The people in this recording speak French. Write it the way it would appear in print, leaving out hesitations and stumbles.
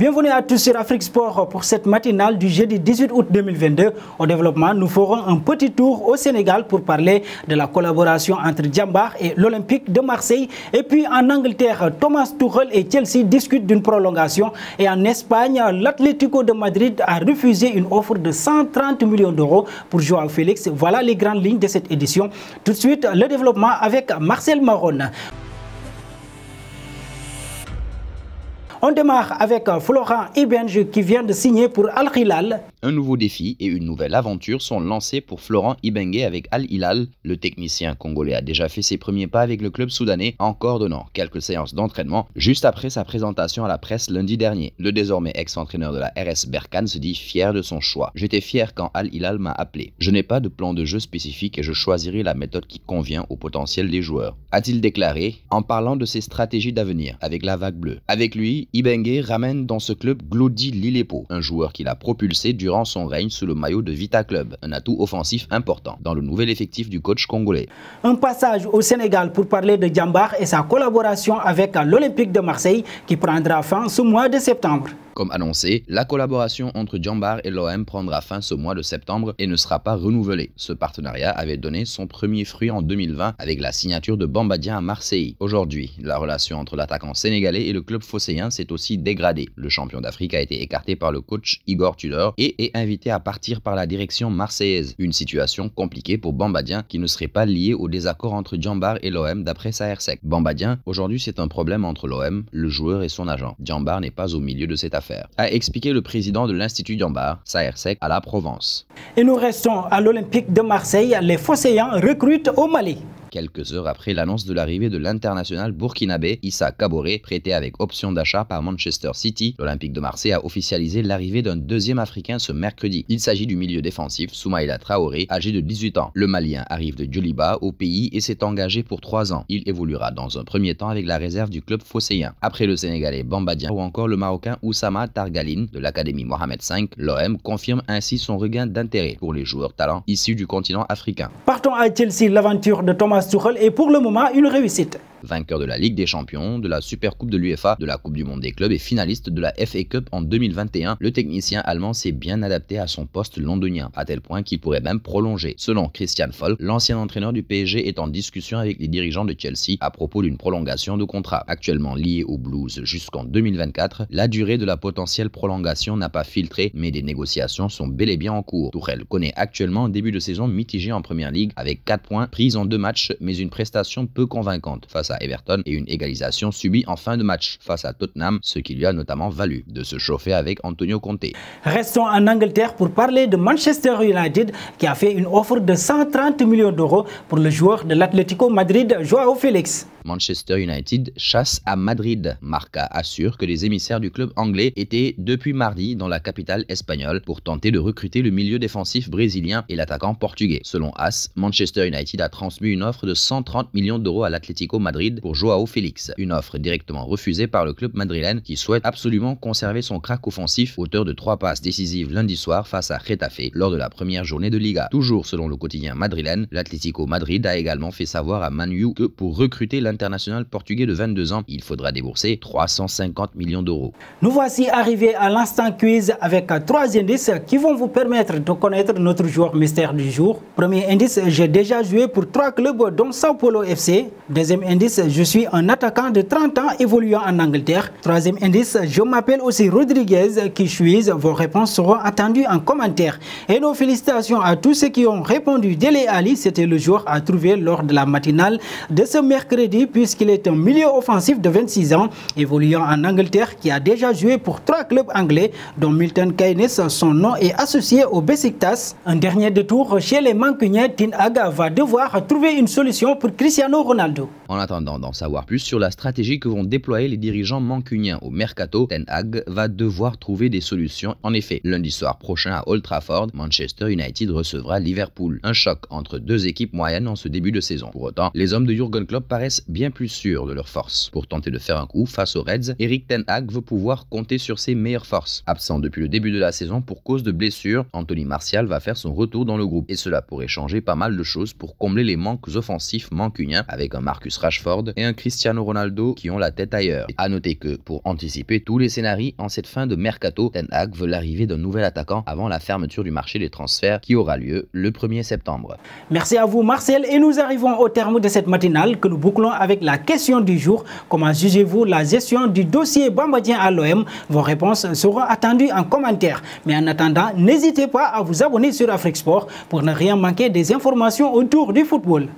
Bienvenue à tous sur Afrique Sport pour cette matinale du jeudi 18 août 2022. Au développement, nous ferons un petit tour au Sénégal pour parler de la collaboration entre Djambar et l'Olympique de Marseille. Et puis en Angleterre, Thomas Tuchel et Chelsea discutent d'une prolongation. Et en Espagne, l'Atlético de Madrid a refusé une offre de 130 millions d'euros pour Joao Félix. Voilà les grandes lignes de cette édition. Tout de suite, le développement avec Marcel Maron. On démarre avec Florent Ibenge qui vient de signer pour Al Hilal. Un nouveau défi et une nouvelle aventure sont lancés pour Florent Ibenge avec Al Hilal. Le technicien congolais a déjà fait ses premiers pas avec le club soudanais en coordonnant quelques séances d'entraînement juste après sa présentation à la presse lundi dernier. Le désormais ex-entraîneur de la RS Berkane se dit fier de son choix. J'étais fier quand Al Hilal m'a appelé. Je n'ai pas de plan de jeu spécifique et je choisirai la méthode qui convient au potentiel des joueurs, a-t-il déclaré en parlant de ses stratégies d'avenir avec la vague bleue. Avec lui, Ibenge ramène dans ce club Glody Lilepo, un joueur qu'il a propulsé durant son règne sous le maillot de Vita Club, un atout offensif important dans le nouvel effectif du coach congolais. Un passage au Sénégal pour parler de Djambar et sa collaboration avec l'Olympique de Marseille qui prendra fin ce mois de septembre. Comme annoncé, la collaboration entre Djambar et l'OM prendra fin ce mois de septembre et ne sera pas renouvelée. Ce partenariat avait donné son premier fruit en 2020 avec la signature de Bamba Dieng à Marseille. Aujourd'hui, la relation entre l'attaquant sénégalais et le club phocéen s'est aussi dégradée. Le champion d'Afrique a été écarté par le coach Igor Tudor et est invité à partir par la direction marseillaise. Une situation compliquée pour Bamba Dieng qui ne serait pas liée au désaccord entre Djambar et l'OM d'après Saersek. Bamba Dieng, aujourd'hui c'est un problème entre l'OM, le joueur et son agent. Djambar n'est pas au milieu de cette affaire, a expliqué le président de l'Institut Djambar, Saersek, à la Provence. Et nous restons à l'Olympique de Marseille. Les phocéens recrutent au Mali. Quelques heures après l'annonce de l'arrivée de l'international burkinabé Issa Kaboré, prêté avec option d'achat par Manchester City, l'Olympique de Marseille a officialisé l'arrivée d'un deuxième Africain ce mercredi. Il s'agit du milieu défensif Soumaïla Traoré, âgé de 18 ans. Le Malien arrive de Djoliba au pays et s'est engagé pour 3 ans. Il évoluera dans un premier temps avec la réserve du club phocéen. Après le Sénégalais Bamba Dieng ou encore le Marocain Oussama Targaline de l'Académie Mohamed V, l'OM confirme ainsi son regain d'intérêt pour les joueurs talents issus du continent africain. Partons à Chelsea, l'aventure de Thomas Tuchel est pour le moment une réussite. Vainqueur de la Ligue des Champions, de la Super Coupe de l'UEFA, de la Coupe du Monde des clubs et finaliste de la FA Cup en 2021, le technicien allemand s'est bien adapté à son poste londonien, à tel point qu'il pourrait même prolonger. Selon Christian Falk, l'ancien entraîneur du PSG est en discussion avec les dirigeants de Chelsea à propos d'une prolongation de contrat. Actuellement lié aux Blues jusqu'en 2024, la durée de la potentielle prolongation n'a pas filtré, mais des négociations sont bel et bien en cours. Tuchel connaît actuellement un début de saison mitigé en Première Ligue avec 4 points pris en 2 matchs, mais une prestation peu convaincante face à Everton et une égalisation subie en fin de match face à Tottenham, ce qui lui a notamment valu de se chauffer avec Antonio Conte. Restons en Angleterre pour parler de Manchester United qui a fait une offre de 130 millions d'euros pour le joueur de l'Atlético Madrid, Joao Félix. Manchester United chasse à Madrid. Marca assure que les émissaires du club anglais étaient depuis mardi dans la capitale espagnole pour tenter de recruter le milieu défensif brésilien et l'attaquant portugais. Selon AS, Manchester United a transmis une offre de 130 millions d'euros à l'Atlético Madrid pour Joao Félix. Une offre directement refusée par le club madrilène qui souhaite absolument conserver son crack offensif, auteur de 3 passes décisives lundi soir face à Getafe lors de la première journée de Liga. Toujours selon le quotidien madrilène, l'Atlético Madrid a également fait savoir à Man U que pour recruter l'international portugais de 22 ans, il faudra débourser 350 millions d'euros. Nous voici arrivés à l'instant quiz avec 3 indices qui vont vous permettre de connaître notre joueur mystère du jour. Premier indice, j'ai déjà joué pour 3 clubs dont Sao Paulo FC. Deuxième indice, je suis un attaquant de 30 ans évoluant en Angleterre. Troisième indice, je m'appelle aussi Rodriguez qui suis. Vos réponses seront attendues en commentaire. Et nos félicitations à tous ceux qui ont répondu. Dele Ali, c'était le joueur à trouver lors de la matinale de ce mercredi puisqu'il est un milieu offensif de 26 ans évoluant en Angleterre qui a déjà joué pour 3 clubs anglais dont Milton Keynes. Son nom est associé au Besiktas. Un dernier détour chez les Mancuniens, Ten Hag va devoir trouver une solution pour Cristiano Ronaldo. En attendant d'en savoir plus sur la stratégie que vont déployer les dirigeants mancuniens au mercato, Ten Hag va devoir trouver des solutions. En effet, lundi soir prochain à Old Trafford, Manchester United recevra Liverpool. Un choc entre 2 équipes moyennes en ce début de saison. Pour autant, les hommes de Jürgen Klopp paraissent bien plus sûrs de leurs forces. Pour tenter de faire un coup face aux Reds, Erik ten Hag veut pouvoir compter sur ses meilleures forces. Absent depuis le début de la saison pour cause de blessure, Anthony Martial va faire son retour dans le groupe et cela pourrait changer pas mal de choses pour combler les manques offensifs mancuniens avec un Marcus Rashford et un Cristiano Ronaldo qui ont la tête ailleurs. A noter que pour anticiper tous les scénarios en cette fin de mercato, Ten Hag veut l'arrivée d'un nouvel attaquant avant la fermeture du marché des transferts qui aura lieu le 1er septembre. Merci à vous Marcel et nous arrivons au terme de cette matinale que nous bouclons avec la question du jour. Comment jugez-vous la gestion du dossier Bamba Dieng à l'OM? Vos réponses seront attendues en commentaire. Mais en attendant, n'hésitez pas à vous abonner sur Afrique Sport pour ne rien manquer des informations autour du football.